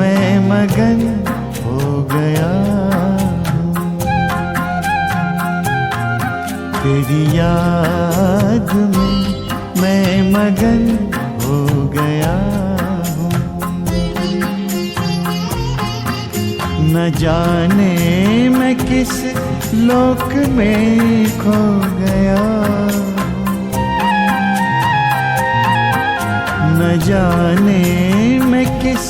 मैं मगन हो गया हूँ, तेरी याद में मैं मगन हो गया हूँ। न जाने मैं किस लोक में खो गया, न जाने मैं किस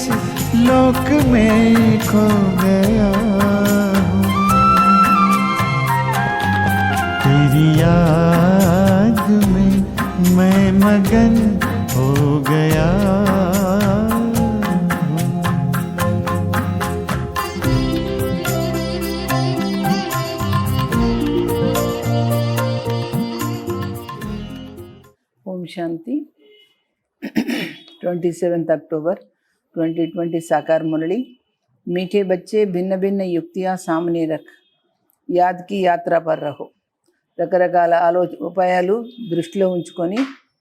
लोक में खो गया हूँ। तेरी याद में मैं मगन हो गया हूँ। ओम शांति। 27 अक्टूबर 2020 साकार मुरली। मीठे बच्चे भिन्न भिन्न युक्तियाँ सामने रख యాద్ కి యాత్ర పర్ రహో। రకరకాల ఉపాయాలు దృష్టిలో ఉంచుకొని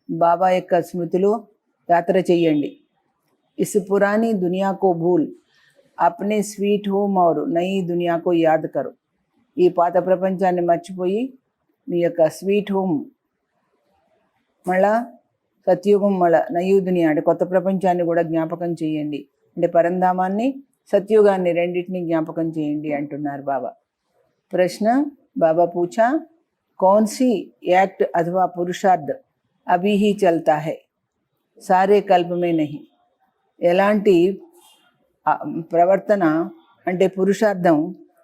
బాబా యొక్క స్మృతిలో యాత్ర చెయ్యండి। Is Purani Duniya co Bhool Apne sweet home ఔర్ నయీ దునియా కో యాద్ కరో। ఈ పాత ప్రపంచాన్ని మర్చిపోయి మీ యొక్క స్వీట్ హోమ్ మళ్ళా సత్యుగం మళ్ళా నయూ దునియా అంటే కొత్త ప్రపంచాన్ని కూడా జ్ఞాపకం చేయండి। అంటే పరంధామాన్ని సత్యుగాన్ని రెండింటిని జ్ఞాపకం చేయండి అంటున్నారు బాబా। प्रश्न बाबा पूछा, कौन सी एक्ट अथवा पुरुषार्थ अभी ही चलता है, सारे कल्प में नहीं। ఎలాంటి ప్రవర్తన అంటే పురుషార్థం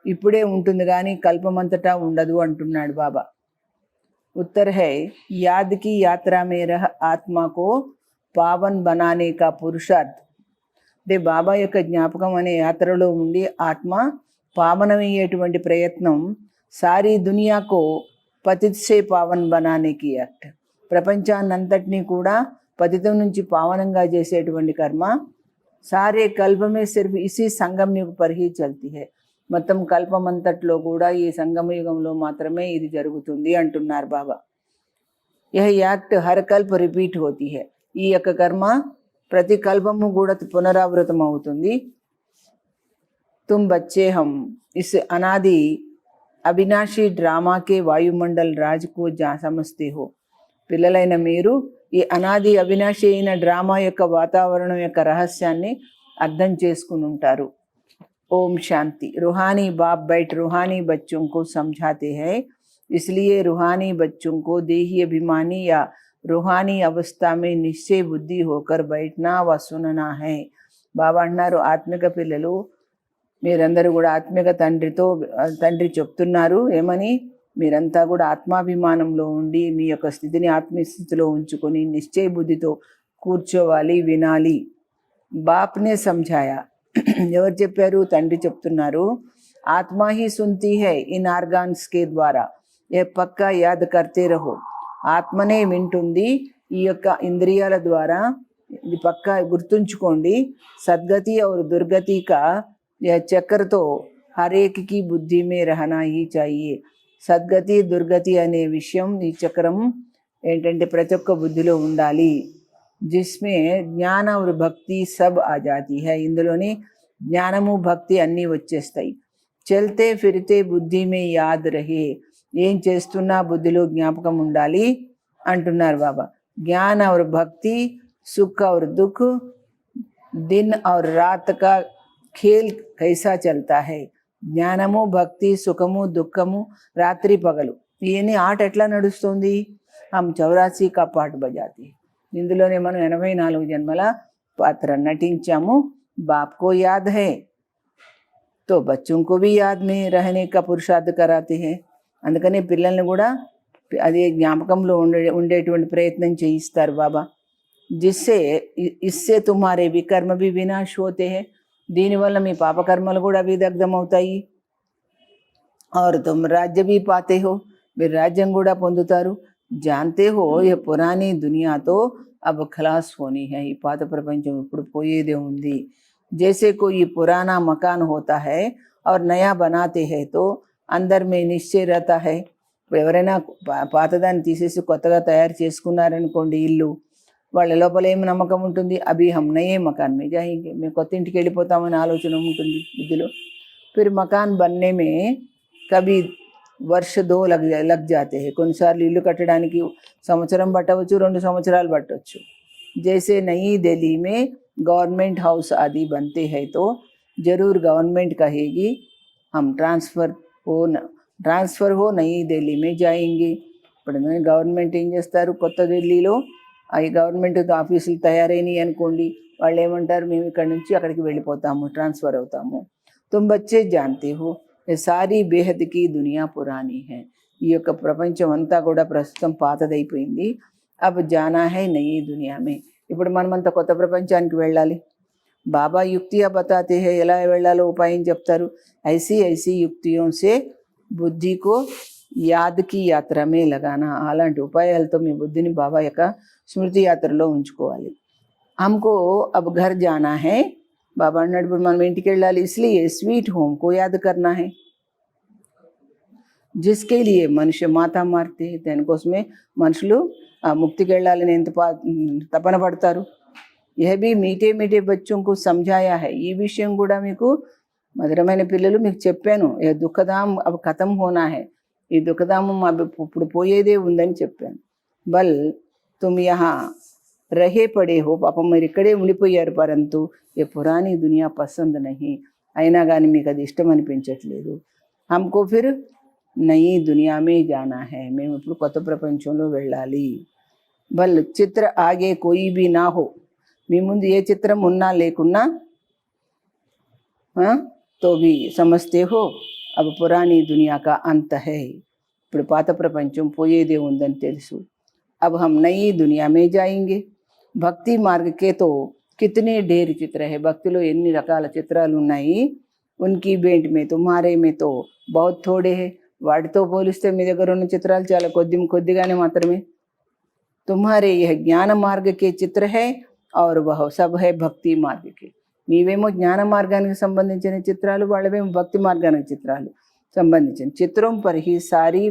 ఇప్పుడే ఉంటుంది కానీ కల్పమంతటా ఉండదు అంటున్నాడు బాబా। उत्तर है, याद की यात्रा में रह आत्मा को पावन बनाने का पुरुषार्थ। అంటే బాబా యొక్క జ్ఞాపకం అనే యాత్రలో ఉండి ఆత్మ పావనమయ్యేటువంటి ప్రయత్నం సారీ దునియాకో పతిత్ సే పావన్ బనానేకి యాక్ట్। ప్రపంచాన్నంతటినీ కూడా పతితం నుంచి పావనంగా చేసేటువంటి కర్మ సారే కల్పమే సిర్ఫ్ ఇసి సంగం యుగ పర్ హీ చల్తీ హై। మొత్తం కల్పమంతట్లో కూడా ఈ సంగమయుగంలో మాత్రమే ఇది జరుగుతుంది అంటున్నారు బాబా। యహ యాక్ట్ హర్ కల్ప రిపీట్ హోతీ హై। ఈ యొక్క కర్మ ప్రతి కల్పము కూడా పునరావృతం అవుతుంది। तुम बच्चे हम इस अनादि अविनाशी ड्रामा के वायुमंडल राज को जा समझते हो। పిల్లలైన మీరు ఈ అనాది అవినాశి అయిన డ్రామా యొక్క వాతావరణం యొక్క రహస్యాన్ని అర్థం చేసుకుని ఉంటారు। ओम शांति। रूहानी बाप बैठ रूहानी बच्चों को समझाते हैं, इसलिए रूहानी बच्चों को देही अभिमानी या रूहानी अवस्था में निश्चय बुद्धि होकर बैठना व सुनना है। బాబా అన్నారు, ఆత్మిక పిల్లలు మీరందరూ కూడా ఆత్మిక తండ్రి చెప్తున్నారు ఏమని, మీరంతా కూడా ఆత్మాభిమానంలో ఉండి మీ యొక్క స్థితిని ఆత్మీయ స్థితిలో ఉంచుకొని నిశ్చయ బుద్ధితో కూర్చోవాలి, వినాలి। బాప్నే సంఝాయా। ఎవరు చెప్పారు? తండ్రి చెప్తున్నారు। ఆత్మా హీ సున్తీ హై ఇన్ ఆర్గాన్స్ కే ద్వారా, ఏ పక్కా యాద్ కర్తే రహో। ఆత్మనే వింటుంది ఈ యొక్క ఇంద్రియాల ద్వారా, ఇది పక్కా గుర్తుంచుకోండి। సద్గతి और दुर्गति का यह चक्र तो हर एक की बुद्धि में रहना ही चाहिए। సద్గతి దుర్గతి అనే విషయం ఈ చక్రం ఏంటంటే ప్రతి ఒక్క బుద్ధిలో ఉండాలి। జిస్మే జ్ఞాన और భక్తి సబ్ ఆ జాతి హై। ఇందులోని జ్ఞానము భక్తి అన్నీ వచ్చేస్తాయి। చల్తే ఫిరితే బుద్ధి మే యాద్ రహే। ఏం చేస్తున్నా బుద్ధిలో జ్ఞాపకం ఉండాలి అంటున్నారు బాబా। జ్ఞాన और భక్తి, సుఖ और दुख, दिन और रात का ఖేల్ కైసా చల్తా హై। జ్ఞానము భక్తి సుఖము దుఃఖము రాత్రి పగలు ఇవన్నీ ఆట ఎట్లా నడుస్తుంది? హమ్ 84 కా పాట బజాతి। ఇందులోనే మనం 84 జన్మల పాత్ర నటించాము। బాప్కో యాద్ హై తో బచ్చోంకో భీ యాద్ మే రహనే కా పురుషార్థ్ కరాతే హై। అందుకనే పిల్లల్ని కూడా అదే జ్ఞాపకంలో ఉండేటువంటి ప్రయత్నం చేయిస్తారు బాబా। జిస్సే ఇస్సే తుమ్హారే వికర్మ భీ వినాశ్ హోతే హై। దీనివల్ల మీ పాపకర్మలు కూడా విదగ్ధం అవుతాయి। और तुम राज्य भी पाते हो, మీరు రాజ్యం కూడా పొందుతారు। जानते हो ये पुरानी दुनिया तो अब खलास होनी है। ఈ పాత ప్రపంచం ఇప్పుడు పోయేదే ఉంది। जैसे कोई पुराना मकान होता है और नया बनाते हैं तो अंदर में निश्चय रहता है। ఎవరైనా పాతదాన్ని తీసేసి కొత్తగా తయారు చేసుకున్నారనుకోండి ఇల్లు, వాళ్ళ లోపల ఏం నమ్మకం ఉంటుంది, అభి హమ్ నయే మకాన్ మే జాయేంగే, మేము కొత్త ఇంటికి వెళ్ళిపోతామని ఆలోచన ఉంటుంది బుద్ధిలో. ఫిర్ మకాన్ బన్నే మే కభీ వర్ష దో లగ్ జాతే హై, కొన్నిసార్లు ఇల్లు కట్టడానికి సంవత్సరం పట్టవచ్చు, 2 సంవత్సరాలు పట్టవచ్చు. जैसे नई दिल्ली में गवर्नमेंट हाउस आदि बनते हैं तो जरूर गवर्नमेंट कहेगी हम ट्रांसफ़र हो नई दिल्ली में जाएंगे. ఇప్పుడు గవర్నమెంట్ ఏం చేస్తారు, కొత్త ఢిల్లీలో అవి గవర్నమెంట్ ఆఫీసులు తయారైనవి అనుకోండి, వాళ్ళు ఏమంటారు, మేము ఇక్కడ నుంచి అక్కడికి వెళ్ళిపోతాము, ట్రాన్స్ఫర్ అవుతాము. తుమ్ బచ్చే జాన్తే హో సారీ బేహద్కి దునియా పురాణి హై, ఈ యొక్క ప్రపంచం అంతా కూడా ప్రస్తుతం పాతదైపోయింది. అబ్ జానా హై నయీ దునియా మే, ఇప్పుడు మనమంతా కొత్త ప్రపంచానికి వెళ్ళాలి. బాబా యుక్తియా బతాతే హై, ఎలా వెళ్ళాలో ఉపాయం చెప్తారు. ఐసీ ఐసీ యుక్తియోं से బుద్ధి కో యాద్కి యాత్ర మే లగానా, అలాంటి ఉపాయాలతో మీ బుద్ధిని బాబా యొక్క స్మృతి యాత్రలో ఉంచుకోవాలి. హమ్కో అబ్ ఘర్ జానా హై, బాబా అన్నాడు ఇప్పుడు మనం ఇంటికి వెళ్ళాలి. ఇస్లియే స్వీట్ హోమ్ కో యాద్ కర్నా హై, జిస్కే లియే మనుష్య మాతా మారితే, దానికోసమే మనుషులు ఆ ముక్తికి వెళ్ళాలని ఎంత తపన పడతారు. యహ బి మీటే మీటే బచ్చోంకు సంజాయా హై, ఈ విషయం కూడా మీకు మధురమైన పిల్లలు మీకు చెప్పాను. ఏ దుఃఖధామ్ అవి ఖతం హోనా హై, ఈ దుఃఖధామం అవి ఇప్పుడు పోయేదే ఉందని చెప్పాను. బల్ తుమ్ యహా రహే పడే హో, పాపం మీరు ఇక్కడే ఉండిపోయారు. పరంతు ఏ పురాణీ దునియా పసంద్ నహి, అయినా కానీ మీకు అది ఇష్టం అనిపించట్లేదు. హమ్కో ఫిర్ నయీ దునియా మే జానా హై, మేము ఇప్పుడు కొత్త ప్రపంచంలో వెళ్ళాలి. బల్ చిత్ర ఆగే కోయి బి నా హో, మీ ముందు ఏ చిత్రం ఉన్నా లేకున్నా తో బి సమస్తే హో అబ్ పురాణీ దునియా కా అంత హై, ఇప్పుడు పాత ప్రపంచం పోయేదే ఉందని తెలుసు. అబ్ హమ్ నయీ దునియా మే జాయింగే. భక్తి మార్గ కే తో కితనే ఢేర్ చిత్ర హై, భక్తిలో ఎన్ని రకాల చిత్రాలు ఉన్నాయి. ఉన్కీ బేంట్ మే తుమ్హారే మే తో బహుత్ థోడే హై, వాటితో పోలిస్తే మీ దగ్గర ఉన్న చిత్రాలు చాలా కొద్దిగానే మాత్రమే. తుమ్హారే యహ జ్ఞాన మార్గ కే చిత్ర హై और वह सब है భక్తి మార్గకి, నీవేమో జ్ఞాన మార్గానికి సంబంధించిన చిత్రాలు, వాళ్ళవేమో భక్తి మార్గానికి చిత్రాలు సంబంధించిన. చిత్రం పర్ హీ సారీ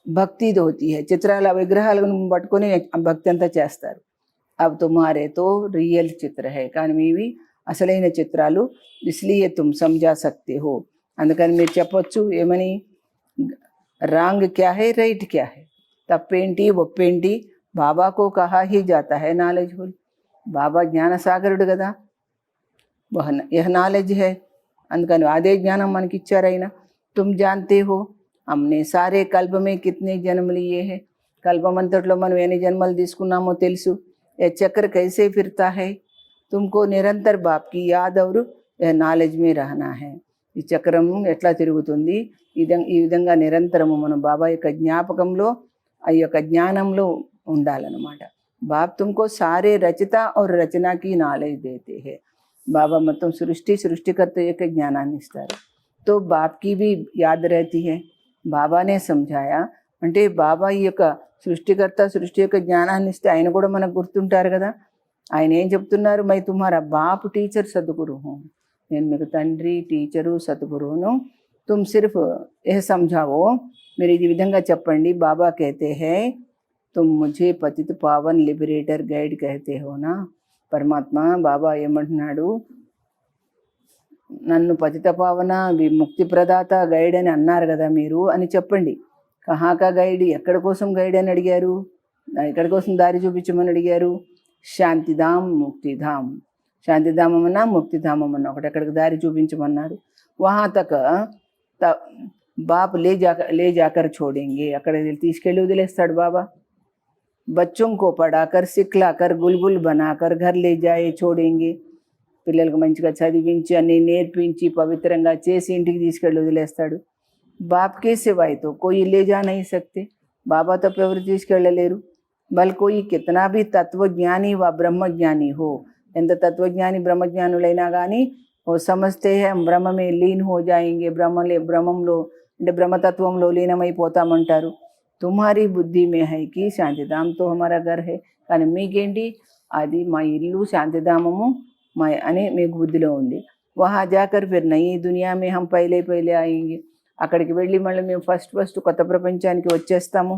భక్తి దోతి హై, చిత్రాల విగ్రహాలను పట్టుకొని భక్తి అంతా చేస్తారు. అవి తుమ్హారేతో రియల్ చిత్ర హై, కానీ మీవి అసలైన చిత్రాలు. ఇస్లియే తుమ్ సమజా సక్తే హో, అందుకని మీరు చెప్పొచ్చు ఏమని, రాంగ్ క్యా హై రైట్ క్యా హై, తప్పేంటి ఒప్పేంటి బాబాకో కహా హీ జాతా హై నాలెడ్జ్ హోల్, బాబా జ్ఞానసాగరుడు కదా, యహ నాలెడ్జ్ హై, అందుకని అదే జ్ఞానం మనకి ఇచ్చారైనా. తుమ్ జాన్తే హో హమ్నే సారే కల్ప మే కిత్నే జన్మ లియే హై, కల్పమంతట్లో మనం ఎన్ని జన్మలు తీసుకున్నామో తెలుసు. ఏ చక్ర కైసే ఫిర్తా హై, తుమ్కో నిరంతర్ బాప్ కి యాద్ ఔర్ నాలెడ్జ్ మే రహనా హై, ఈ చక్రం ఎట్లా తిరుగుతుంది, ఈ విధంగా నిరంతరము మనం బాబా యొక్క జ్ఞాపకంలో, ఆ యొక్క జ్ఞానంలో ఉండాలన్నమాట. బాబ్ తుమ్కో సారే రచయిత और రచనా की నాలెడ్జ్ దేతే హై, బాబా మొత్తం సృష్టికర్త యొక్క జ్ఞానాన్ని ఇస్తారు. తో బాప్ కి भी యాద్ रहती है, బాబానే సమझाया అంటే బాబా ఈ యొక్క సృష్టి యొక్క జ్ఞానాన్ని ఇస్తే ఆయన కూడా మనకు గుర్తుంటారు కదా. ఆయన ఏం చెప్తున్నారు, మై తుమ్హారా బాప్ టీచర్ సద్గురు హూ, నేను మీకు తండ్రి టీచరు సద్గురువును. తుమ్ సిర్ఫ్ ఏ సమझाओ, మీరు ఈ విధంగా చెప్పండి. బాబా कहते हैं तुम मुझे पतित पावन लिबरेटर गैड कहते हो ना, పరమాత్మ బాబా ఏమంటున్నాడు, నన్ను పతిత పావన విముక్తి ప్రదాత గైడ్ అని అన్నారు కదా మీరు అని చెప్పండి. కహాకా గైడ్, ఎక్కడి కోసం గైడ్ అని అడిగారు, ఎక్కడి కోసం దారి చూపించమని అడిగారు. శాంతిధామ్ ముక్తిధామ్, శాంతిధామం అన్నా ముక్తిధామం అన్నా ఒకటి, ఎక్కడికి దారి చూపించమన్నారు. వహా తక్ బాప్ లే జాకర్ छोड़ेंगे, అక్కడ తీసుకెళ్ళి వదిలేస్తాడు బాబా. बच्चों को पढ़ाकर सिखलाकर गुलगुल बनाकर घर ले जाए छोड़ेंगे, పిల్లలకు మంచిగా చదివించి అన్ని నేర్పించి పవిత్రంగా చేసి ఇంటికి తీసుకెళ్ళి వదిలేస్తాడు. బాప్కే సివాయ్తో కోయి లే జా నహీ సక్తే, బాబా తప్ప ఎవరు తీసుకెళ్ళలేరు. బల్ కోయి కితనా భీ తత్వజ్ఞాని వా బ్రహ్మజ్ఞాని హో, ఎంత తత్వజ్ఞాని బ్రహ్మజ్ఞానులైనా కానీ ఓ సమస్తే హై బ్రహ్మమే లీన్ హో జాయింగే, బ్రహ్మంలో అంటే బ్రహ్మతత్వంలో లీనమైపోతామంటారు. తుమ్హారీ బుద్ధి మే హై కి శాంతిధామ్ తో హమారా ఘర్ హై, కానీ మీకేంటి అది మా ఇల్లు శాంతిధామము మా అని మీకు బుద్ధిలో ఉంది. వహా జాకర్ ఫిర్ నయీ దునియా మే హమ్ పైలే ఆయేంగే, అక్కడికి వెళ్ళి మళ్ళీ మేము ఫస్ట్ కొత్త ప్రపంచానికి వచ్చేస్తాము.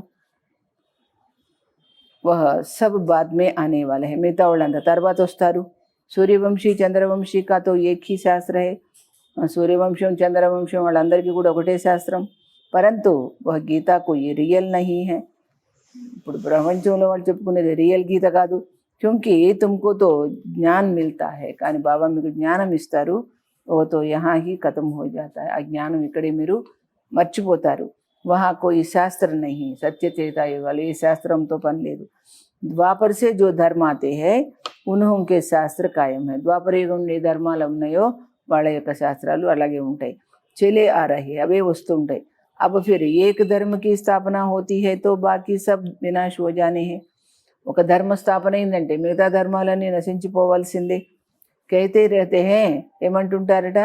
वह सब बाद में आने वाले हैं. మిగతా వాళ్ళంతా తర్వాత వస్తారు. సూర్యవంశీ చంద్రవంశీ का तो एक ही शास्त्र है. సూర్యవంశం చంద్రవంశం వాళ్ళందరికీ కూడా ఒకటే శాస్త్రం. परंतु वह गीता कोई रियल नहीं है. ఇప్పుడు ప్రపంచంలో వాళ్ళు చెప్పుకునేది రియల్ గీత కాదు. क्योंकि तुमको तो ज्ञान मिलता है, కానీ బాబా మీకు జ్ఞానం ఇస్తారు. वो तो यहाँ ही खत्म हो जाता है. ఆ జ్ఞానం ఇక్కడే మీరు మర్చిపోతారు. वहाँ कोई शास्त्र नहीं. सत्य चेता युगाలు ఏ శాస్త్రంతో పని లేదు. ద్వాపర్ से जो धर्म आते हैं उनके శాస్త్ర कायम है. ద్వాపర యుగంలో ఏ ధర్మాలు ఉన్నాయో వాళ్ళ యొక్క శాస్త్రాలు అలాగే ఉంటాయి. चले आ रहे అవే వస్తుంటాయి. अब फिर एक धर्म की स्थापना होती है तो बाकी सब विनाश हो जाने हैं. ఒక ధర్మ స్థాపన అయిందంటే మిగతా ధర్మాలన్నీ నశించిపోవాల్సిందే. कहते रहते हैं ఏమంటుంటారట,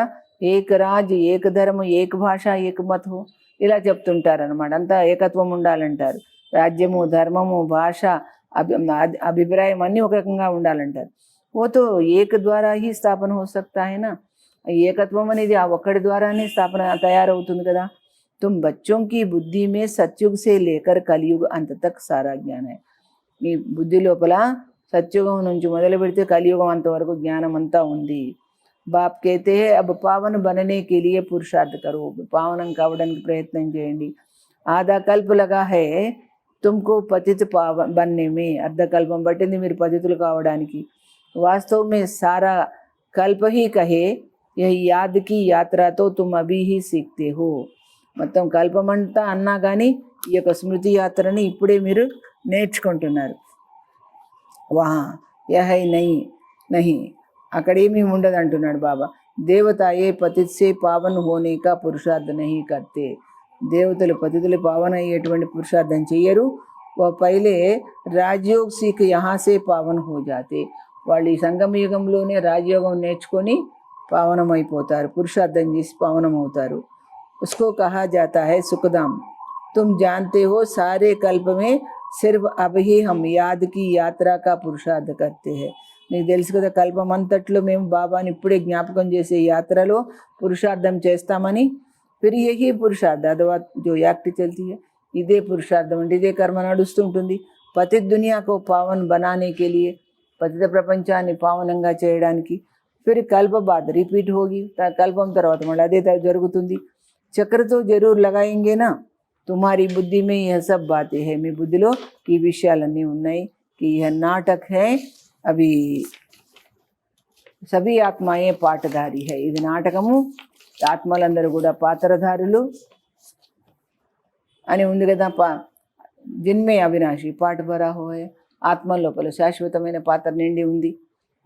ఏక్ రాజ్ ఏక్ ధర్మ ఏక్ భాష ఏక్ మత్ హో, ఇలా చెప్తుంటారనమాట. అంతా ఏకత్వం ఉండాలంటారు. రాజ్యము ధర్మము భాష అభిప్రాయం అన్నీ ఒక రకంగా ఉండాలంటారు. वो तो एक ద్వారా ही స్థాపన हो सकता है ना. ఏకత్వం అనేది ఆ ఒక్కడి ద్వారానే స్థాపన తయారవుతుంది కదా. तुम बच्चों की बुद्धि में सतयुग से लेकर कलयुग अंत तक सारा ज्ञान है. మీ బుద్ధి లోపల సత్యుగం నుంచి మొదలు పెడితే కలియుగం అంతవరకు జ్ఞానం అంతా ఉంది. బాప్ कहते हैं अब पावन बनने के लिए पुरुषार्थ करो. పావనం కావడానికి ప్రయత్నం చేయండి. ఆधा कल्प लगा है तुमको पतित पावन बनने में. అర్ధకల్పం పట్టింది మీరు పతితులు కావడానికి. वास्तव में सारा कल्प ही कहे यह याद की यात्रा तो तुम अभी ही सीखते हो. మొత్తం కల్పమంతా అన్నా కానీ ఈ యొక్క స్మృతి యాత్రని ఇప్పుడే మీరు నేర్చుకుంటున్నారు. వహా యహ నహి అక్కడేమీ ఉండదు అంటున్నాడు బాబా. దేవతాయే పతిత్ సే పావన్ హోనే కా పురుషార్థ నహి కర్తే. దేవతలు పతితులు పావన అయ్యేటువంటి పురుషార్థం చెయ్యరు. వా పైలే రాజయోగ్ సీక్ యహా సే పావన్ హో జాతే. వాళ్ళు ఈ సంగమ యుగంలోనే రాజయోగం నేర్చుకొని పావనమైపోతారు, పురుషార్థం చేసి పావనమవుతారు. उसको कहा जाता है सुखदाम. तुम जानते हो सारे कल्प में सिर्फ अब ही हम याद की यात्रा का पुरुषार्थ करते हैं. నీకు తెలుసు కదా, కల్పమంతట్లో మేము బాబాని ఇప్పుడే జ్ఞాపకం చేసే యాత్రలో పురుషార్థం చేస్తామని. ఫిర్ యహీ పురుషార్థ అథవా జో యాక్ట్ చల్తీ హై, ఇదే పురుషార్థం అంటే ఇదే కర్మ నడుస్తుంటుంది. పతిత్ దునియాకు పావన్ బనానే కే లియే, పతిత ప్రపంచాన్ని పావనంగా చేయడానికి. ఫిర్ కల్ప బాద్ రిపీట్ హోగి, కల్పం తర్వాత మళ్ళీ అదే జరుగుతుంది. चक्र तो जरूर लगाएंगे ना. तुम्हारी बुद्धि में यह सब बातें हैं. మీ బుద్ధిలో ఈ విషయాలన్నీ ఉన్నాయి कि यह नाटक है. अभी सभी ఆత్మాయే పాటధారి है. ఇది నాటకము, ఆత్మలందరూ కూడా పాత్రధారులు అని ఉంది కదా. జిన్మే అవినాశి పాట భరా హోయే. ఆత్మ లోపల శాశ్వతమైన పాత్ర నిండి ఉంది.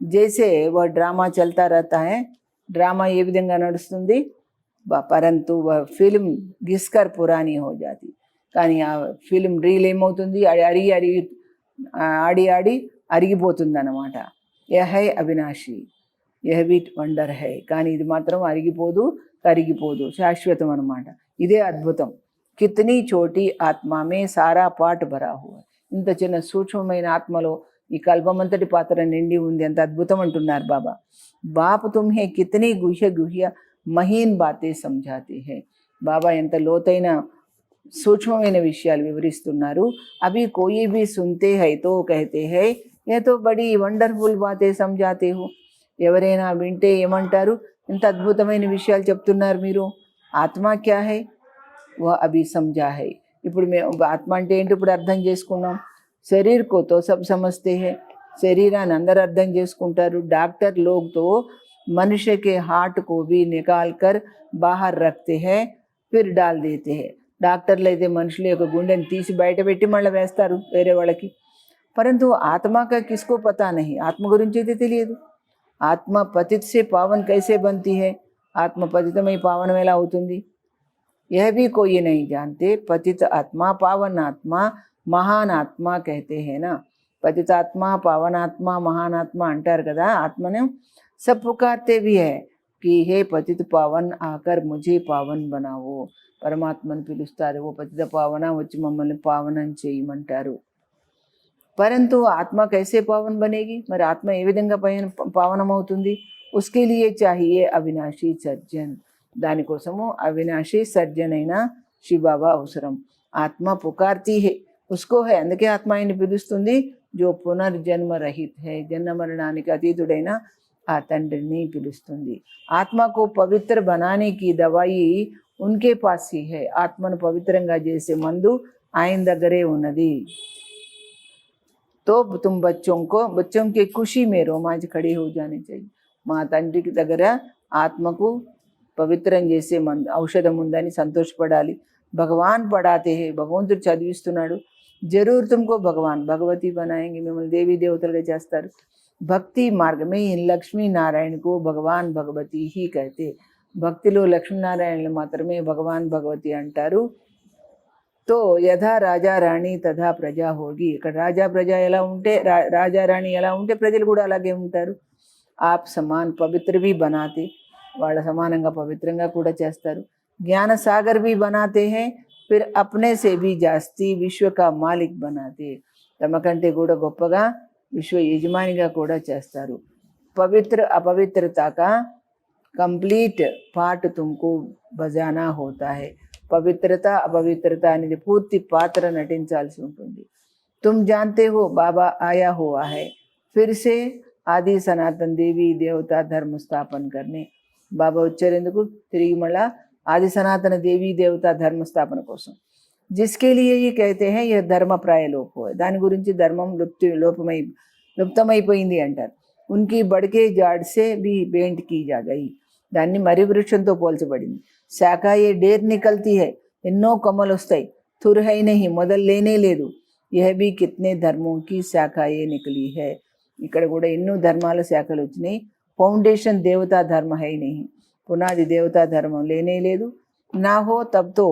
జైసే వह డ్రామా చల్తా रहता है. డ్రామా ఏ విధంగా నడుస్తుంది. परंतु वह फिल्म घिसकर पुरानी हो जाती. కానీ ఆ ఫిల్మ్ రీల్ ఏమవుతుంది, ఆడి అరిగిపోతుంది అన్నమాట. యహ హై అవినాశి, యహ బి వండర్ హై. కానీ ఇది మాత్రం అరిగిపోదు, కరిగిపోదు, శాశ్వతం అన్నమాట. ఇదే అద్భుతం. కితనీ చోటి ఆత్మమే సారా పాట భరా హువా. ఇంత చిన్న సూక్ష్మమైన ఆత్మలో ఈ కల్పమంతటి పాత్ర నిండి ఉంది. ఎంత అద్భుతం అంటున్నారు బాబా. బాప్ తుమ్హే కితనీ గుహ్య మహీన్ బాతే సమझाते हैं. బాబా ఎంత లోతైన సూక్ష్మమైన విషయాలు వివరిస్తున్నారు. అవి కోయి భీ సున్తే హై తో కహతే హై యహ్ తో బడీ వండర్ఫుల్ బాతే సమझाते हो. ఎవరైనా వింటే ఏమంటారు, ఇంత అద్భుతమైన విషయాలు చెప్తున్నారు మీరు. ఆత్మ క్యా హై వహ్ అభి సమझा హై. ఇప్పుడు మేము ఆత్మ అంటే ఏంటి ఇప్పుడు అర్థం చేసుకున్నాం. శరీర్ కో తో సబ్ సమజ్తే హై. శరీరాన్ని అందరూ అర్థం చేసుకుంటారు. డాక్టర్ లోగ్ తో मनुष्य के हार्ट को भी निकाल कर बाहर रखते हैं फिर डाल देते हैं. డాక్టర్లు అయితే మనుషుల యొక్క గుండెని తీసి బయట పెట్టి మళ్ళీ వేస్తారు వేరే వాళ్ళకి. परंतु आत्मा का किसको पता नहीं. ఆత్మ గురించి అయితే తెలియదు. ఆత్మ పతిత్ से पावन कैसे बनती है. ఆత్మ పతితమై పావనం ఎలా అవుతుంది. यह भी कोई नहीं जानते. पतित आत्मा पावन आत्मा महान आत्मा कहते हैं ना. पतित आत्मा पावन आत्मा महान आत्मा అంటారు కదా. ఆత్మను सब पुकारते भी है कि हे पतित पावन आकर मुझे पावन बनाओ. పరమాత్మను పిలుస్తారు. ఓ పతిత పావన వచ్చి మమ్మల్ని పావనం చేయమంటారు. परंतु आत्मा कैसे पावन बनेगी. మరి ఆత్మ ఏ విధంగా పావనం అవుతుంది. उसके लिए चाहिए अविनाशी सर्जन. దానికోసము అవినాశి సర్జన్ అయిన శివబాబా అవసరం. ఆత్మ పుకార్తీ హే उसको है, అందుకే ఆత్మ ఆయన్ని పిలుస్తుంది. జో పునర్జన్మ రహిత్ హై, జన్మ మరణానికి అతీతుడైన ఆ తండ్రిని పిలుస్తుంది. ఆత్మకు పవిత్ర బనానే కి దవాయి ఉన్కే పాస్ హీ హై. ఆత్మను పవిత్రంగా చేసే మందు ఆయన దగ్గరే ఉన్నది. तो तुम बच्चों की खुशी में रोमांच खड़े हो जाने चाहिए. మా తండ్రికి దగ్గర ఆత్మకు పవిత్రం చేసే ఔషధం ఉందని సంతోషపడాలి. భగవాన్ పడాతే హే, భగవంతుడు చదివిస్తున్నాడు. జరూర్ తుమ్కో భగవాన్ భగవతి బనాయేంగే, మిమ్మల్ని దేవీ దేవతలుగా చేస్తారు. భక్తి మార్గమే లక్ష్మీ నారాయణకు భగవాన్ భగవతి హీ కైతే. భక్తిలో లక్ష్మీనారాయణలు మాత్రమే భగవాన్ భగవతి అంటారు. తో యథా రాజా రాణి తథా ప్రజా హోగి. ఇక్కడ రాజా ప్రజ ఎలా ఉంటే, రాజా రాణి ఎలా ఉంటే ప్రజలు కూడా అలాగే ఉంటారు. ఆప్ సమాన్ పవిత్ర भी बनाते, వాళ్ళ సమానంగా పవిత్రంగా కూడా చేస్తారు. జ్ఞాన సాగర్ भी बनाते हैं, फिर अपने से भी जास्ती విశ్వ కా మాలిక్ बनाते. తమ కంటే కూడా గొప్పగా విశ్వ యజమానిగా కూడా చేస్తారు. పవిత్ర अपवित्रता का कंप्लीट पार्ट तुमको बजाना होता है. పవిత్రత అపవిత్రత అనేది పూర్తి పాత్ర నటించాల్సి ఉంటుంది. తుమ్ జాన్తే హో బాబా ఆయా హువా హై ఫిర్ సే ఆది సనాతన్ దేవి దేవత ధర్మ స్థాపన కర్నే. బాబా వచ్చారెందుకు? తిరిగి మళ్ళా ఆది సనాతన దేవి దేవత ధర్మ స్థాపన కోసం. జిస్కే లియే ఈ కైతే హై యహ్ ధర్మ ప్రాయ లోపో హై. దాని గురించి ధర్మం లుప్తమైపోయింది అంటారు. ఉన్కి బడ్కే జాడ్ సే బి బేంట్ కీ జా గయి. దాన్ని మర్రి వృక్షంతో పోల్చబడింది. శాఖ ఏ డేర్ నికల్తీ హై, ఎన్నో కొమ్మలు వస్తాయి. థుర్ హై నహి, మొదలు లేనే లేదు. యహ బి కిత్నే ధర్మం కి శాఖ ఏ నికలి హై. ఇక్కడ కూడా ఎన్నో ధర్మాల శాఖలు వచ్చినాయి. ఫౌండేషన్ దేవతా ధర్మ హై నహి, పునాది దేవతా ధర్మం లేనే లేదు. నా హో తబ్తో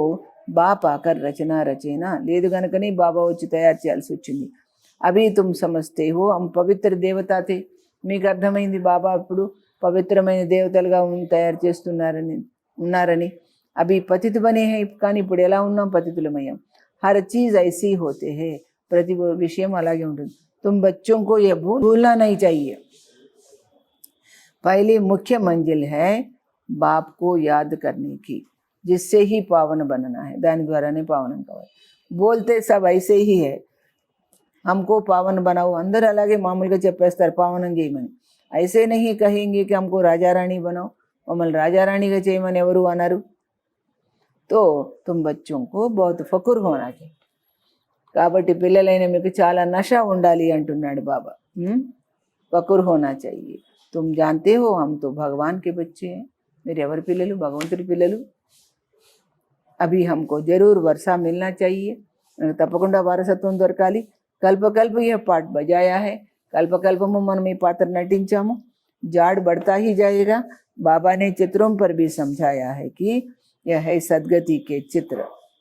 బాప్ ఆకర్ రచన రచన, లేదు గనుకనే బాబా వచ్చి తయారు చేయాల్సి వచ్చింది. అభి తుమ్ సమస్తే హో హమ్ పవిత్ర దేవతాతే. మీకు అర్థమైంది బాబా ఇప్పుడు పవిత్రమైన దేవతలుగా తయారు ఉన్నారని. అభి పతిత్ బనే హై, కానీ ఇప్పుడు ఎలా ఉన్నాం? పతితులమయ్యాం. హర్ చీజ్ ఐసీ హోతే హై, ప్రతి విషయం అలాగే ఉంటుంది. తుమ్ బచ్చోं को ये भूलना नहीं चाहिए. पहली मुख्य मंजिल है बाप को याद करने की, जिससे ही पावन बनना है. దాని ద్వారానే పావనం కావాలి. బోల్తే సబ్ ఐసే హీ హై, हमको पावन बनाओ. అందరూ అలాగే మామూలుగా చెప్పేస్తారు పావనం చేయమని. ఐసే నహీ కహేంగే కి हमको రాజా రాణి बनाओ. మమ్మల్ని రాజారాణిగా చేయమని ఎవరు అన్నారు? తో తుమ్ బచ్చోं को बहुत फकुर होना चाहिए. కాబట్టి పిల్లలైన మీకు చాలా నష ఉండాలి అంటున్నాడు బాబా. ఫకుర్ హోనా चाहिए. తుమ్ జాన్తే హో హమ్ తో భగవాన్ కే బచ్చే హై. మీరు ఎవరి పిల్లలు? భగవంతుడి పిల్లలు. అభి హమ్కో జరూర్ వర్షా మిల్నా चाहिए, తప్పకుండా వారసత్వం దొరకాలి. కల్పకల్ప యహ పాట్ బజాయా హై, కల్పకల్పము మనం ఈ పాత్ర నటించాము. జాడ్ బడతా హీ జాయేగా. बाबा ने चित्रों पर भी समझाया है कि यह है सद्गति के चित्र.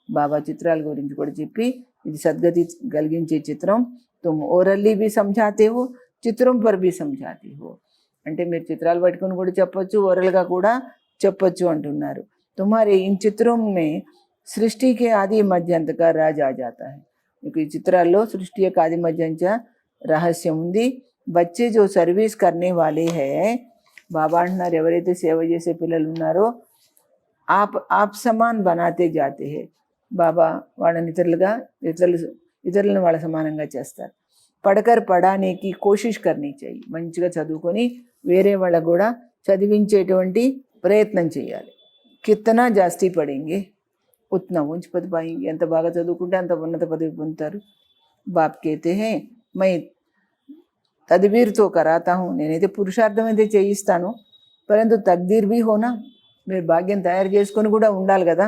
बाबा చిత్రాల గురించి కూడా చెప్పి ఇది సద్గతి కలిగించే చిత్రం. तुम ओरली भी समझाते हो, చిత్రం पर भी समझाते हो. అంటే మీరు చిత్రాలు పట్టుకుని కూడా చెప్పొచ్చు, ఓరల్గా కూడా చెప్పొచ్చు అంటున్నారు. तुम्हारे इन चित्रों में सृष्टि के आदि मध्यांत का राज आ जाता है. మీకు ఈ చిత్రాల్లో సృష్టి యొక్క ఆది మధ్యాంత రహస్యం ఉంది. బच्चे जो सर्विस करने वाले हैं, బాబా అంటున్నారు ఎవరైతే సేవ చేసే పిల్లలు ఉన్నారో ఆప్ సమాన్ బనాతే జాతే హే. బాబా వాళ్ళని ఇతరులను వాళ్ళ సమానంగా చేస్తారు. పడకర్ పడానేకి కోషిష్ కర్నీ చెయ్యి. మంచిగా చదువుకొని వేరే వాళ్ళకు కూడా చదివించేటువంటి ప్రయత్నం చేయాలి. కిత్తనా జాస్తి పడేంగే ఉత్నా ఉంచి పది పాయింగే. ఎంత బాగా చదువుకుంటే అంత ఉన్నత పదవి పొందుతారు. బాప్ కేతే హే మై తద్బీర్తో కరాతా హూ, నేనైతే పురుషార్థం అయితే చేయిస్తాను. పరంతు తక్దీర్ भी होना, మీరు భాగ్యం తయారు చేసుకొని కూడా ఉండాలి కదా.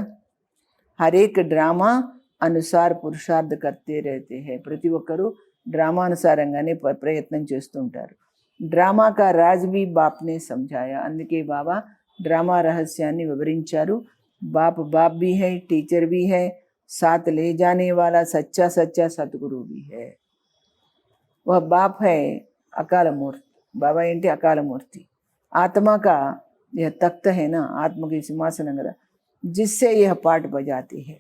హరేక్ డ్రామా అనుసార్ పురుషార్థ కర్తే रहते हैं. ప్రతి ఒక్కరూ డ్రామానుసారంగానే ప్రయత్నం చేస్తుంటారు. డ్రామా కా రాజ్ भी బాప్ నే సమझाया. అందుకే బాబా డ్రామా రహస్యాన్ని వివరించారు. बाप भी है, टीचर भी है, साथ ले जाने वाला सच्चा सतगुरु भी है. वह बाप है अकाल मूर्ति. बाबा ఏంటి? अकाल मूर्ति. आत्मा का यह तख्त है ना, आत्मा की सिंहासन का, जिससे यह पाठ बजाती है.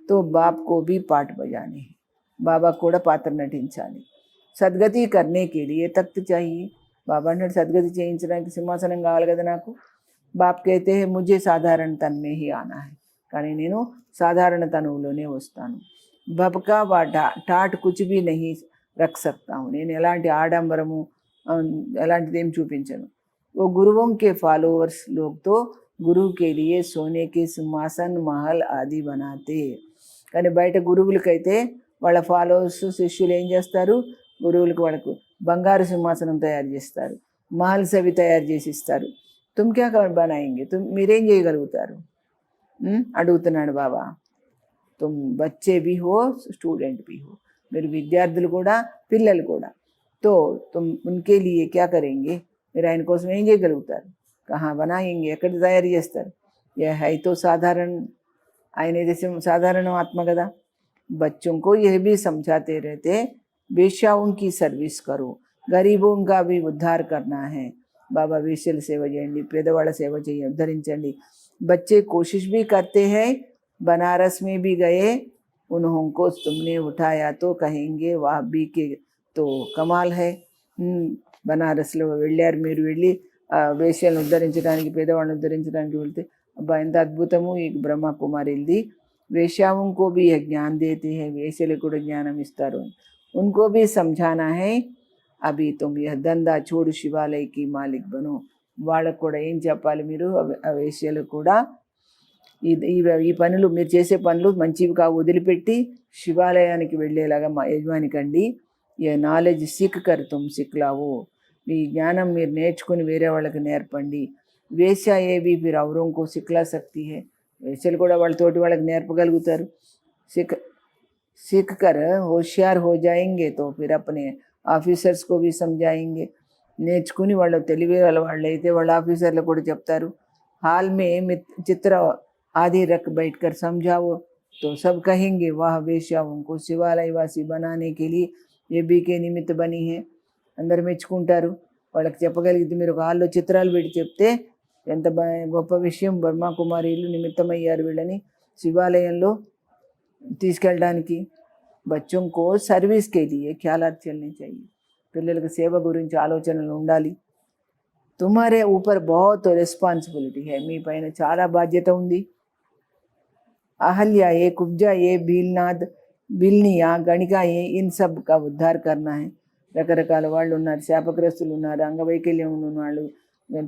तो बाप को भी पाठ बजाने हैं. बाबा కూడా పాత్ర నటించాలి. సద్గతి करने के लिए तख्त चाहिए. బాబా అంటే సద్గతి చేయించడానికి సింహాసనం కావాలి కదా నాకు. బాప్ कहते हैं मुझे साधारण तन में ही आना है, కానీ నేను సాధారణ తనువులోనే వస్తాను. భబకా వా టాట్ కుచ్ भी नहीं रख सकता हूँ, నేను ఎలాంటి ఆడంబరము ఎలాంటిది ఏం చూపించను. वो गुरुओं के फॉलोअर्स लोग तो गुरु के लिए सोने के సింహాసన్ మహల్ ఆది बनाते. కానీ బయట గురువులకైతే వాళ్ళ ఫాలోవర్స్ శిష్యులు ఏం చేస్తారు, గురువులకు వాళ్ళకు బంగారు సింహాసనం తయారు చేస్తారు, మహల్స్ అవి తయారు చేసి ఇస్తారు. తుమ్ క్యా బనాయింగే, మీరేం చేయగలుగుతారు అడుగుతున్నాడు బాబా. తుమ్ బచ్చే భీ హో స్టూడెంట్ భీ హో, మీరు విద్యార్థులు కూడా పిల్లలు కూడా. తో తుమ్ ఉన్కే లియే క్యా కరేంగే, మీరు ఆయన కోసం ఏం చేయగలుగుతారు. కహా బనాయింగే, ఎక్కడ తయారు చేస్తారు. ఏ హైతో సాధారణ, ఆయన ఏదో సాధారణ ఆత్మ కదా. बच्चों को यह भी समझाते रहते వేశ్యాओं की सर्विस करो, गरीबों का भी उद्धार करना है. బాబా వేశ్యల సేవ చేయండి, పేదవాళ్ళ సేవ చేయండి, ఉద్ధరించండి. बच्चे कोशिश भी करते हैं, बनारस में भी गए, उन्होंने तुमने उठाया तो कहेंगे वाह भी के तो कमाल है. బనారస్లో వెళ్ళారు, మీరు వెళ్ళి వేశ్యలను ఉద్ధరించడానికి, పేదవాళ్ళని ఉద్ధరించడానికి వెళ్తే అబ్బా ఎంత అద్భుతము ఈ బ్రహ్మకుమారిది. వేశ్యాओं को भी यह ज्ञान देते हैं, వేశ్యలకు కూడా జ్ఞానం ఇస్తారు. उनको भी समझाना है, అభి తుమ్ యహ్ దందా చోడు శివాలయకి మాలిక్ బను. వాళ్ళకు కూడా ఏం చెప్పాలి, మీరు ఆ వేశ్యలకు కూడా ఈ పనులు, మీరు చేసే పనులు మంచివి కావు, వదిలిపెట్టి శివాలయానికి వెళ్ళేలాగా మా యజమానికండి. ఏ నాలెడ్జ్ సిక్ కర్ తుమ్ సిక్లావు, మీ జ్ఞానం మీరు నేర్చుకుని వేరే వాళ్ళకి నేర్పండి. వేశ్య ఏవి ఫిర్ ఔరోं को సిక్లా సక్తి హై, వేశ్యలు కూడా వాళ్ళతోటి వాళ్ళకి నేర్పగలుగుతారు. सीख कर होशियार हो जाएंगे तो फिर अपने ఆఫీసర్స్ को भी समझाएंगे. నేర్చుకుని వాళ్ళు తెలివి వాళ్ళైతే వాళ్ళ ఆఫీసర్లు కూడా చెప్తారు. హాల్ మే చిత్ర आदि रख बैठकर समझाओ तो सब कहेंगे वाह వేశ్యాओं को శివాలయవాసి बनाने के लिए ये भी के నిమిత్త బని है. అందరు మెచ్చుకుంటారు. వాళ్ళకి చెప్పగలిగితే మీరు ఒక హాల్లో చిత్రాలు పెట్టి చెప్తే ఎంత గొప్ప విషయం, బ్రహ్మకుమారీలు నిమిత్తమయ్యారు వీళ్ళని శివాలయంలో తీసుకెళ్ళడానికి. బచ్చోं को सर्विस के लिए ख्यालात चलने चाहिए, పిల్లలకు సేవ గురించి ఆలోచనలు ఉండాలి. తుమారే ఊపర్ బహుత్ రెస్పాన్సిబిలిటీ హై, మీ పైన చాలా బాధ్యత ఉంది. అహల్య ఏ కుబ్జా ఏ భీల్నాథ్ బిల్నియా గణికా ఏ ఇన్ సబ్ కా ఉద్ధార్ కర్నా హై. రకరకాల వాళ్ళు ఉన్నారు, శాపగ్రస్తులు ఉన్నారు, అంగవైకల్యం ఉన్న వాళ్ళు,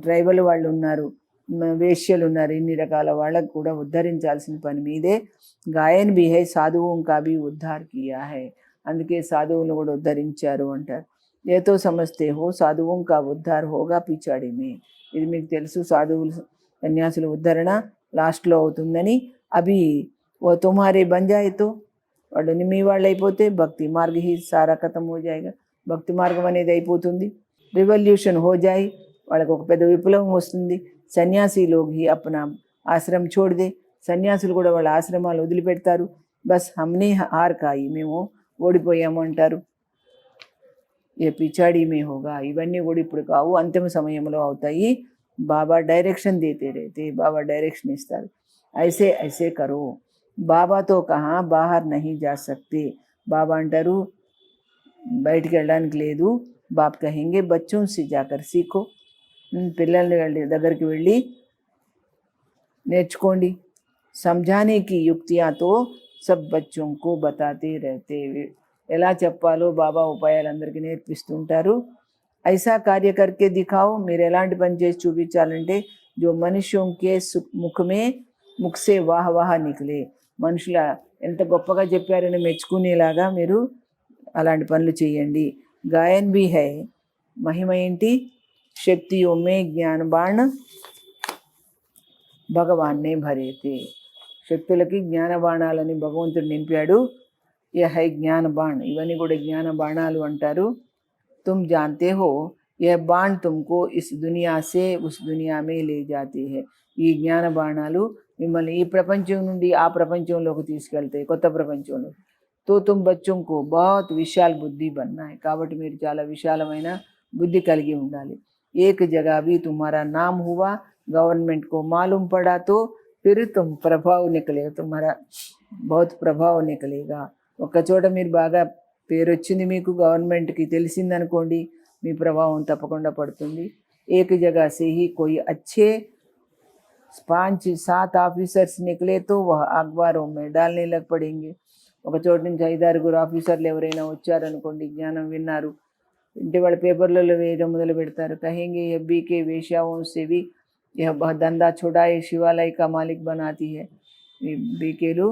ట్రైబల్ వాళ్ళు ఉన్నారు, వేశ్యలు ఉన్నారు. ఇన్ని రకాల వాళ్ళకు కూడా ఉద్ధరించాల్సిన పని మీదే. గాయన్ भी है, సాధువుం కా भी ఉద్ధార్ కియా హై, అందుకే సాధువులను కూడా ఉద్ధరించారు అంటారు. ఏతో సమస్తే హో సాధువుం కా ఉద్ధార్ హోగా పిచాడి మే, ఇది మీకు తెలుసు, సాధువులు సన్యాసుల ఉద్ధరణ లాస్ట్లో అవుతుందని. అవి ఓ తుమ్హారే బన్ జాయేతో, వాళ్ళు మీ వాళ్ళు అయిపోతే భక్తి మార్గ హీ సారా ఖతం హో జాయేగా, భక్తి మార్గం అనేది అయిపోతుంది. రివల్యూషన్ హో జాయి, వాళ్ళకి ఒక పెద్ద విప్లవం వస్తుంది. సన్యాసి లోగ్ హీ అప్నా ఆశ్రమం छोड़ दे, సన్యాసులు కూడా వాళ్ళ ఆశ్రమాలు వదిలిపెడతారు. బస్ హమ్నే హార్ కాయి, మేము ఓడిపోయాము అంటారు. ఏ పిచాడి మే హోగా, ఇవన్నీ కూడా ఇప్పుడు కావు, అంతిమ సమయంలో అవుతాయి. బాబా డైరెక్షన్ దేతే రేతే, బాబా డైరెక్షన్ ఇస్తారు. ఐసే ఐసే కరో, బాబాతో కహా బాహర్ నహీ జా సక్తే, బాబా అంటారు బయటికి వెళ్ళడానికి లేదు. బాబ్ కహెంగే బచ్చోं से जाकर सीखो, పిల్లల్ని దగ్గరికి వెళ్ళి నేర్చుకోండి. समझाने की युक्तियाँ तो सब बच्चों को बताते रहते, ఎలా చెప్పాలో బాబా ఉపాయాలు అందరికీ నేర్పిస్తుంటారు. ఐసా కార్య కర్కే దిఖాओ, మీరు ఎలాంటి పని చేసి చూపించాలంటే జో మనుష్యోం కే ముఖ్సే వాహ వాహ నికలే, మనుషుల ఎంత గొప్పగా చెప్పారని మెచ్చుకునేలాగా మీరు అలాంటి పనులు చేయండి. గాయన్ भी है, మహిమ ఏంటి, శక్తియోं में ज्ञान बाण భగవాన్నే భరేతే, శక్తులకి జ్ఞాన బాణాలని భగవంతుడు నింపాడు. యహ హై జ్ఞాన బాణ్, ఇవన్నీ కూడా జ్ఞాన బాణాలు అంటారు. తుమ్ జాన్తే హో యహ బాణ్ తుమ్కో ఇస్ దునియా సే ఉస్ దునియా మే లే జాతే హై, ఈ జ్ఞాన బాణాలు మిమ్మల్ని ఈ ప్రపంచం నుండి ఆ ప్రపంచంలోకి తీసుకెళ్తాయి, కొత్త ప్రపంచంలో. తో తుమ్ బచ్చోं को बहुत విశాల్ బుద్ధి బన్నా హై, కాబట్టి మీరు చాలా విశాలమైన బుద్ధి కలిగి ఉండాలి. ఏక్ జగह भी तुम्हारा नाम हुआ, गवर्नमेंट को मालूम पड़ा तो फिर तुम प्रभाव निकलेगा, तुम्हारा बहुत प्रभाव निकलेगा. ఒక చోట మీరు బాగా పేరు వచ్చింది, మీకు గవర్నమెంట్కి తెలిసిందనుకోండి, మీ ప్రభావం తప్పకుండా పడుతుంది. ఏక్ జగह से ही कोई अच्छे 5-7 ऑफिसर्स निकले तो वह अखबारों में डालने लग पड़ेंगे. ఒక చోటు నుంచి 5-6 ఆఫీసర్లు ఎవరైనా వచ్చారనుకోండి, జ్ఞానం విన్నారు, ఇంటి వాళ్ళ పేపర్లలో వేయడం మొదలు పెడతారు. కహేంగే ये बीके वेश्याओं से भी यह దందా छुड़ाए शिवालय का मालिक बनाती है. ఈ బీకేలు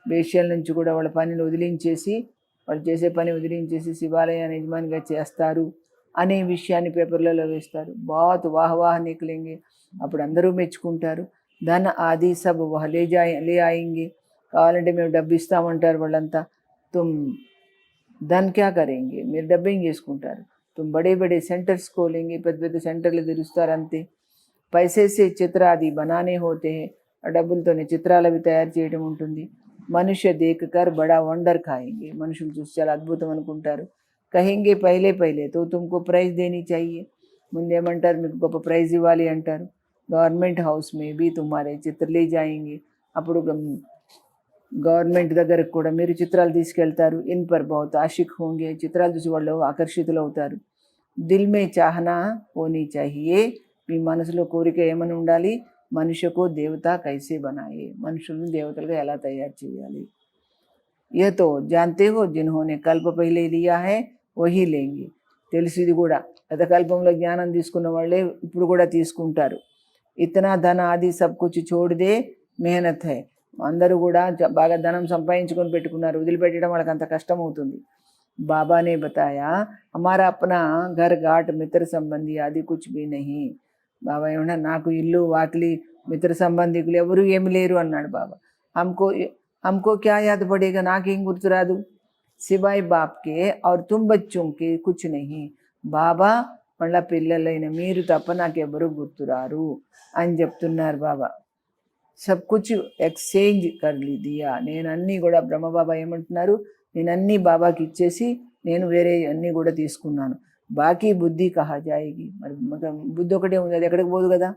వేశ్యల నుంచి కూడా వాళ్ళ పనిని వదిలించేసి, వాళ్ళు చేసే పని వదిలించేసి శివాలయాన్ని యజమానిగా చేస్తారు అనే విషయాన్ని పేపర్లలో వేస్తారు. బాత్ వాహ్ వాహ్ నికలేంగే, అప్పుడు అందరూ మెచ్చుకుంటారు. ధన ఆది సబ్ వహ్ లే ఆయింగే, కావాలంటే మేము డబ్బు ఇస్తామంటారు వాళ్ళంతా. తుమ్ ధన్ క్యా కరేంగే, మీరు డబ్బు ఏం చేసుకుంటారు. తుమ్ బడే బడే సెంటర్స్ కోలేంగే, పెద్ద పెద్ద సెంటర్లు తెరుస్తారు అంతే. పైసేసే చిత్ర ఆది బనానే హోతే హై, ఆ డబ్బులతోనే చిత్రాలు అవి తయారు చేయడం ఉంటుంది. మనుష్య దేకకర్ బడా వండర్ ఖాయింగే, మనుషులు చూసి చాలా అద్భుతం అనుకుంటారు. కహేంగే పైలే పైలే తో తుమ్కో ప్రైజ్ దేని చాహియే, ముందేమంటారు, మీకు గొప్ప ప్రైజ్ ఇవ్వాలి అంటారు. Government house may be తుమ్హారే చిత్రలే Jayenge, అప్పుడు గవర్నమెంట్ దగ్గరకు కూడా మీరు చిత్రాలు తీసుకెళ్తారు. ఇన్ పర్ బహుత్ ఆషిక్ హోంగే, చిత్రాలు చూసి వాళ్ళు ఆకర్షితులు అవుతారు. దిల్ మే చాహనా హోనీ చాహియే, మీ మనసులో కోరిక ఏమని ఉండాలి, మనుష్యకు దేవత కైసే బనాయే, మనుషులను దేవతలుగా ఎలా తయారు చేయాలి. ये तो जानते हो जिन्होंने कल्प पहले लिया है वही लेंगे, తెలుసు ఇది కూడా, గతకల్పంలో జ్ఞానం తీసుకున్న వాళ్ళే ఇప్పుడు కూడా తీసుకుంటారు. ఇతనా ధన ఆది సబ్ కుచ్ చోడ్ దే మెహనత్ హై, అందరూ కూడా బాగా ధనం సంపాదించుకొని పెట్టుకున్నారు, వదిలిపెట్టడం వాళ్ళకి అంత కష్టం అవుతుంది. బాబానే బతాయా హమారా అప్నా ఘర్ ఘాట్ మిత్ర సంబంధి ఆది కుచ్ భీ నహీ, బాబా ఏమన్నా నాకు ఇల్లు వాకిలి మిత్ర సంబంధికులు ఎవరు ఏమి లేరు అన్నాడు బాబా. हमको क्या याद पड़ेगा, నాకేం గుర్తురాదు. సివాయ్ బాప్కే और तुम बच्चों के कुछ नहीं, బాబా మళ్ళా పిల్లలైన మీరు తప్ప నాకెవరు గుర్తురారు అని చెప్తున్నారు బాబా. సబ్ కుచ్ ఎక్స్చేంజ్ కర్లీ దియా, నేను అన్నీ కూడా, బ్రహ్మబాబా ఏమంటున్నారు, నేను అన్నీ బాబాకి ఇచ్చేసి నేను వేరే అన్నీ కూడా తీసుకున్నాను. బాకీ బుద్ధి కహా జాయేగి, మరి బుద్ధి ఒకటే ఉంది, అది ఎక్కడికి పోదు కదా.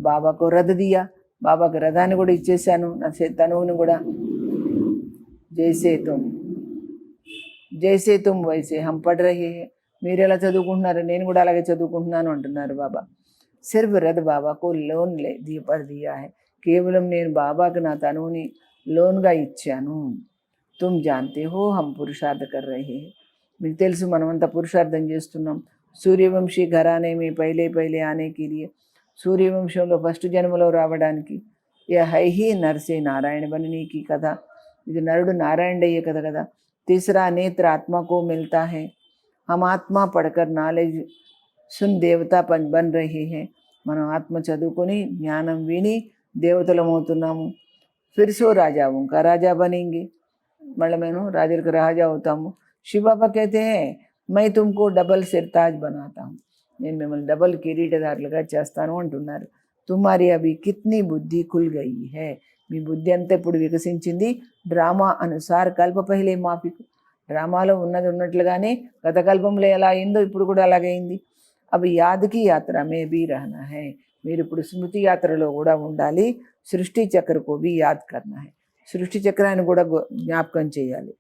బాబాకు రథ దియా, బాబాకు రథాన్ని కూడా ఇచ్చేసాను, నా తనువుని కూడా. జైసే తుమ్ వైసే హమ్ పఢ్ రహే హై, మీరు ఎలా చదువుకుంటున్నారు నేను కూడా అలాగే చదువుకుంటున్నాను అంటున్నారు బాబా. సిర్ఫ్ రథ్ బాబాకు లోన్ పర్ దియా హై, కేవలం నేను బాబాకు నా తనువుని లోన్గా ఇచ్చాను. తుమ్ జాన్తే హో హమ్ పురుషార్థ కర్ రహే హై, మీకు తెలుసు మనమంతా పురుషార్థం చేస్తున్నాం. సూర్యవంశీ ఘరానే మే పైలే పైలే ఆనేకి లియే, సూర్యవంశంలో ఫస్ట్ జన్మలో రావడానికి. యహ హై హీ నర్సే నారాయణ బననీకి కథ, ఇది నరుడు నారాయణ అయ్యే కథ కదా. తీసరా నేత్ర ఆత్మకు మిల్తా హై, హమ్ ఆత్మ పడకర్ నాలెడ్జ్ సున్ దేవతా బన్ రహే హై, మనం ఆత్మ చదువుకొని జ్ఞానం విని దేవతలమవుతున్నాము. ఫిర్సో రాజావు కా రాజా బనేంగే, మళ్ళీ మేము రాజులకు రాజా అవుతాము. శివబాబా కైతే మై తుమ్కో డబల్ సిర్తాజ్ బనాతా హూ, నేను మిమ్మల్ని డబల్ కిరీటదారులుగా చేస్తాను అంటున్నారు. తుమ్హారీ అభి కిత్నీ బుద్ధి ఖుల్ గయి హై, మీ బుద్ధి అంతా ఇప్పుడు వికసించింది. డ్రామా అనుసార్ కల్ప పహిలే మాఫిక్, డ్రామాలో ఉన్నది ఉన్నట్లుగానే గత కల్పంలో ఎలా అయిందో ఇప్పుడు కూడా అలాగే అయింది. అవి యాద్కి యాత్ర మే బీ రహనా హై, మీరు ఇప్పుడు స్మృతి యాత్రలో కూడా ఉండాలి. సృష్టి చక్రకు బి యాద్ కర్నా హై, సృష్టి చక్రాన్ని కూడా జ్ఞాపకం చేయాలి.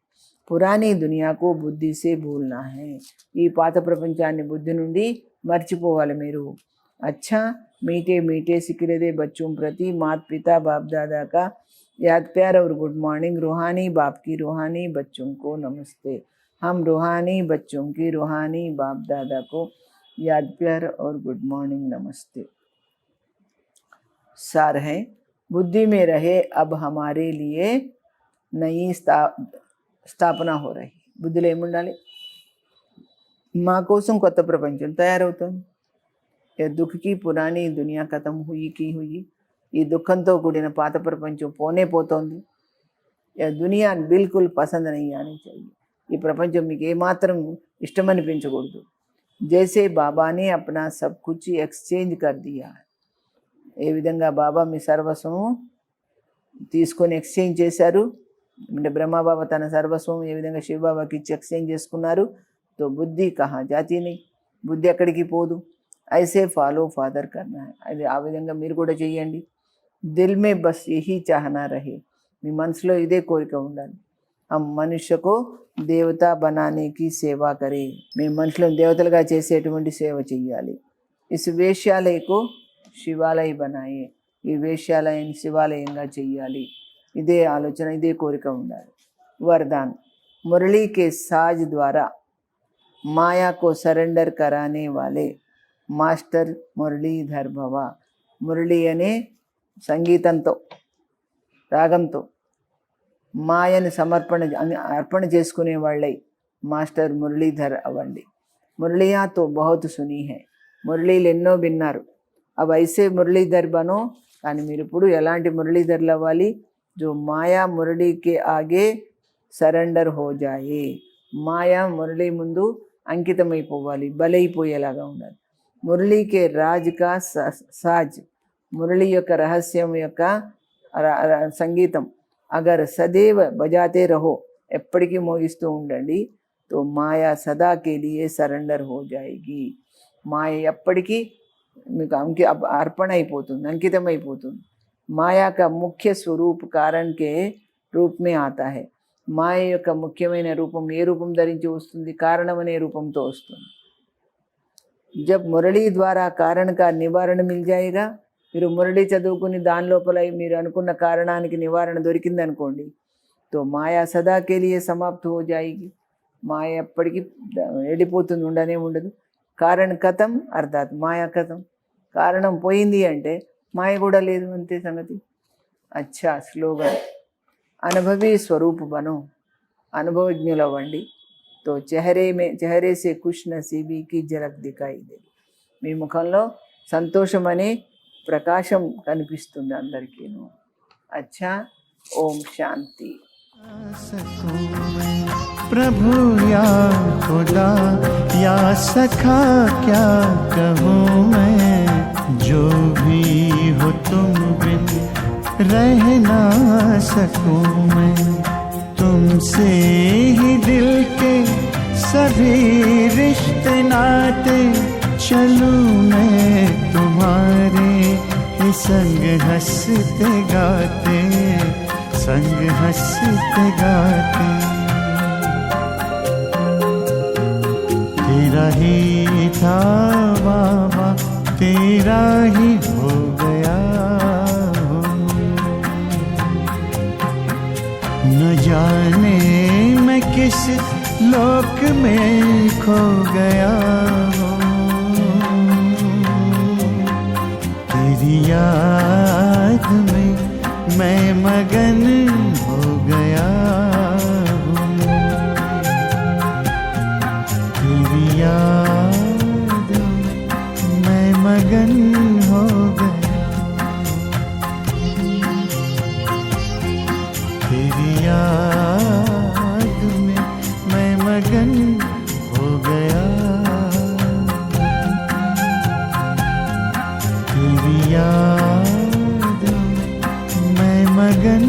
పురాణీ దునియాకు బుద్ధి సే భూల్నా హై, ఈ పాత ప్రపంచాన్ని బుద్ధి నుండి మర్చిపోవాలి మీరు. अच्छा मीठे मीठे सिकरे बच्चों प्रति माता पिता बाप दादा का याद प्यार और गुड मॉर्निंग. रूहानी बाप की रूहानी बच्चों को नमस्ते, हम रूहानी बच्चों की रूहानी बाप दादा को याद प्यार और गुड मॉर्निंग नमस्ते. सार है, बुद्धि में रहे अब हमारे लिए नई స్థాపన हो रही, బుద్ధిలో ఏముండాలి, మా కోసం కొత్త ప్రపంచం తయారవుతుంది. దుఃఖకి పురాణి దునియా ఖతం హుయి, ఈ దుఃఖంతో కూడిన పాత ప్రపంచం పోనే పోతోంది. దునియా బిల్కుల్ పసంద్ నహీ ఆనీ చాహియే, ఈ ప్రపంచం మీకు ఏమాత్రం ఇష్టమనిపించకూడదు. జైసే బాబానే అప్నా సబ్ కుచ్ ఎక్స్చేంజ్ కర్ దియా, ఏ విధంగా బాబా మీ సర్వస్వం తీసుకొని ఎక్స్చేంజ్ చేశారు, అంటే బ్రహ్మబాబా తన సర్వస్వం ఏ విధంగా శివబాబాకి ఇచ్చి ఎక్స్చేంజ్ చేసుకున్నారు. తో బుద్ధి కహా జాతీ నహీ, బుద్ధి ఎక్కడికి పోదు. ఐసే ఫాలో ఫాదర్ కర్నా హై, అది ఆ విధంగా మీరు కూడా చెయ్యండి. దిల్ మే బస్ యహీ చాహనా రహే, మీ మనసులో ఇదే కోరిక ఉండాలి. హమ్ మనుష్యకు దేవత బనానేకి సేవా కరే, మీ మనుషులను దేవతలుగా చేసేటువంటి సేవ చెయ్యాలి. ఇస్ వేశ్యాలయకు శివాలయ బనాయే, ఈ వేశ్యాలయాన్ని శివాలయంగా చెయ్యాలి. ఇదే ఆలోచన, ఇదే కోరిక ఉండాలి. वरदान। मुरली के साज द्वारा माया को सरेंडर कराने वाले మాస్టర్ మురళీధర్ భవ। మురళి అనే సంగీతంతో రాగంతో మాయను అర్పణ చేసుకునే వాళ్ళై మాస్టర్ మురళీధర్ అవ్వండి। మురళియా తో బహుత్ సునీ హై, మురళీలు ఎన్నో విన్నారు। అవి ఐసే మురళీధర్ బనో, కానీ మీరు ఇప్పుడు ఎలాంటి మురళీధర్లు అవ్వాలి? జో మాయా మురళీకి ఆగే సరెండర్ హో జాయే, మాయా మురళి ముందు అంకితమైపోవాలి, బలైపోయేలాగా ఉండాలి। మురళీకే రాజ్ కా సాజ్, మురళి యొక్క రహస్యం యొక్క సంగీతం అగర్ సदैव బజాతే రహో, ఎప్పటికీ మోగిస్తూ ఉండండి। తో మాయా సదా కే లియే సరెండర్ హో జాయేగి, మాయ ఎప్పటికీ మీకు అర్పణ అయిపోతుంది, అంకితం అయిపోతుంది। మాయా కా ముఖ్య స్వరూప్ కారణ్ కే రూప్ మే ఆతా హై, మాయ యొక్క ముఖ్యమైన రూపం ఏ రూపం ధరించి వస్తుంది? కారణం అనే రూపంతో వస్తుంది। जब మురళీ ద్వారా కారణ కా నివారణ మిల్ జాయేగా, మీరు మురళి చదువుకుని దాని లోపల మీరు అనుకున్న కారణానికి నివారణ దొరికింది అనుకోండి, తో మాయా సదా కే లియే సమాప్త హో జాయేగి, మాయ ఎప్పటికీ వెళ్ళిపోతుంది, ఉండనే ఉండదు। కారణ కథం అర్థాత్ మాయా కథం, కారణం పోయింది అంటే మాయ కూడా లేదు, అంతే సంగతి। అచ్చా స్లోగన్, అనుభవీ స్వరూప్ బనో, అనుభవజ్ఞులవ్వండి। तो चेहरे से खुश नसीबी की झलक दिखाई दे, మీ ముఖంలో సంతోషం అనే ప్రకాశం కనిపిస్తుంది అందరికీ। अच्छा, ओम शांति। प्रभु या खुदा या सखा क्या कहूँ मैं, जो भी हो तुम बिन रह ना सकूँ मैं। तुमसे ही दिल के सभी रिश्ते नाते, चलूं मैं तुम्हारे संग हंसते गाते, संग हंसते गाते। तेरा ही था बाबा, तेरा ही हो गया हो, न जाने मैं किस लोक में खो गया हूँ। तेरी याद में मैं मगन हो गया हूँ, तेरी याद में मैं मगन हो गया, तेरी याद में मैं मगन हो गया, तेरी याद में मैं मगन